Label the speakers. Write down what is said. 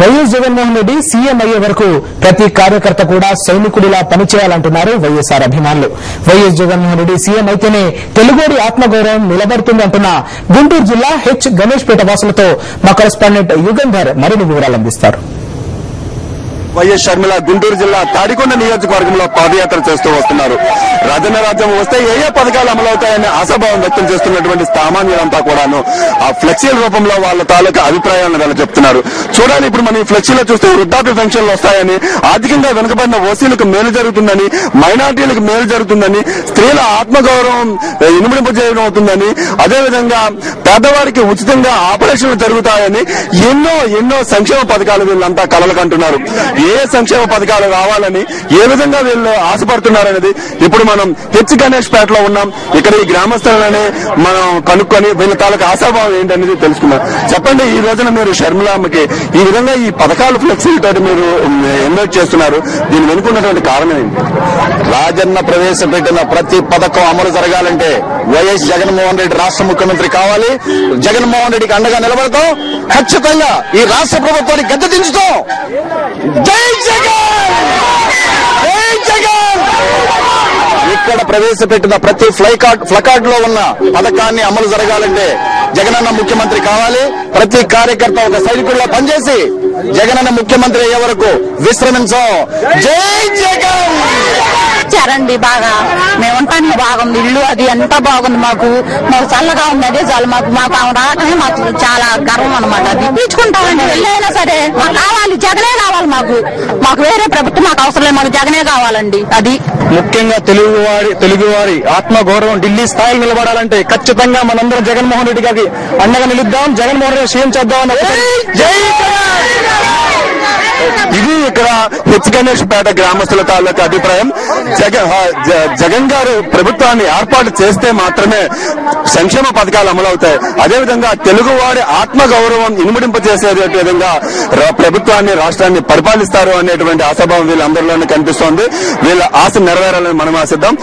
Speaker 1: YS Jaganmohan Reddy CM అయ్యే వరకు ప్రతి కార్యకర్త కూడా సైనికుడిలా పనిచేయాలంటున్నారు వైఎస్ఆర్ అభిమానులు. వైఎస్ జగన్మోహన్ రెడ్డి సీఎం అయితేనే తెలుగోడి ఆత్మగౌరవం నిలబడుతుందంటున్న గుంటూరు జిల్లా హెచ్ గణేష్పేట వాసులతో మా కరెస్పాండెంట్ యుగంధర్ మరిన్ని వివరాలు అందిస్తారు.
Speaker 2: వైఎస్ షర్మిల గుంటూరు జిల్లా తాడికొండ నియోజకవర్గంలో పాదయాత్ర చేస్తూ వస్తున్నారు. రాజన్న రాజ్యం వస్తే ఏ పథకాలు అమలవుతాయని ఆశాభావం వ్యక్తం చేస్తున్నటువంటి సామాన్యులంతా కూడాను ఆ ఫ్లెక్సీల రూపంలో వాళ్ళ తాలూకా అభిప్రాయాలను వెళ్ళ చెప్తున్నారు. చూడాలి, ఇప్పుడు మనం ఈ ఫ్లెక్సీలో చూస్తే వృద్ధాప్య పెన్షన్లు వస్తాయని, ఆర్థికంగా వెనుకబడిన ఓసీలకు మేలు జరుగుతుందని, మైనార్టీలకు మేలు జరుగుతుందని, స్త్రీల ఆత్మగౌరవం ఇనుమడింపజేయడం అవుతుందని, అదేవిధంగా పేదవారికి ఉచితంగా ఆపరేషన్లు జరుగుతాయని ఎన్నో సంక్షేమ పథకాలు వీళ్ళంతా కలలుకంటున్నారు. ఏ సంక్షేమ పథకాలు రావాలని ఏ విధంగా వీళ్ళు ఆశపడుతున్నారనేది ఇప్పుడు మనం హెచ్ గణేష్ పేటలో ఉన్నాం. ఇక్కడ ఈ గ్రామస్తులనే మనం కనుక్కొని వీళ్ళ తాలూకు ఆశాభావం ఏంటనేది తెలుసుకున్నాం. చెప్పండి, ఈ రోజున మీరు షర్మిలమ్మకి ఈ విధంగా ఈ పథకాలు ఫ్లెక్సీలతో మీరు ఇన్వైట్ చేస్తున్నారు, దీని వెనుకున్నటువంటి కారణం ఏంటి?
Speaker 3: రాజన్న ప్రవేశపెట్టిన ప్రతి పథకం అమలు జరగాలంటే వైఎస్ జగన్మోహన్ రెడ్డి రాష్ట్ర ముఖ్యమంత్రి కావాలి. జగన్మోహన్ రెడ్డికి అండగా నిలబడతాం. ఖచ్చితంగా ఈ రాష్ట్ర ప్రభుత్వాన్ని గద్దె దించుతాం. జై జగన్, జై జగన్. ఇక్కడ ప్రవేశపెట్టిన ప్రతి ఫ్లకార్డ్ లో ఉన్న పథకాన్ని అమలు జరగాలంటే జగనన్న ముఖ్యమంత్రి కావాలి. ప్రతి కార్యకర్త ఒక సైనికుడిలో పనిచేసి జగనన్న ముఖ్యమంత్రి అయ్యే వరకు విశ్రమించాం. జై జగన్.
Speaker 4: ఇచ్చారండి, బాగా మేము ఉంటానికి బాగుంది. ఇల్లు అది ఎంత బాగుంది. మాకు చల్లగా ఉంది. అదే చాలు. మాకు రాకనే మాకు చాలా గర్వం అనమాట. అది ఇచ్చుకుంటామండి. వెళ్ళైనా సరే మాకు కావాలి, జగనే కావాలి. మాకు వేరే ప్రభుత్వం మాకు అవసరం లేదు. మాకు జగనే కావాలండి. అది
Speaker 3: ముఖ్యంగా తెలుగువారి ఆత్మగౌరవం ఢిల్లీ స్థాయిలో నిలబడాలంటే ఖచ్చితంగా మనందరం జగన్మోహన్ రెడ్డి గారికి అండగా నిలుద్దాం. జగన్మోహన్ రెడ్డి సీఎం చేద్దాం. జై
Speaker 2: ఇది ఇక్కడ హెచ్ గణేష్ పేట గ్రామస్తుల తాలూకా అభిప్రాయం. జగన్ గారు ప్రభుత్వాన్ని ఏర్పాటు చేస్తే మాత్రమే సంక్షేమ పథకాలు అమలవుతాయి. అదేవిధంగా తెలుగువాడి ఆత్మగౌరవం ఇనుమడింపజేసే విధంగా ప్రభుత్వాన్ని, రాష్ట్రాన్ని పరిపాలిస్తారు అనేటువంటి ఆశాభావం వీళ్ళందరిలోనే కనిపిస్తోంది. వీళ్ళ ఆశ నెరవేరాలని మనం ఆశిద్దాం.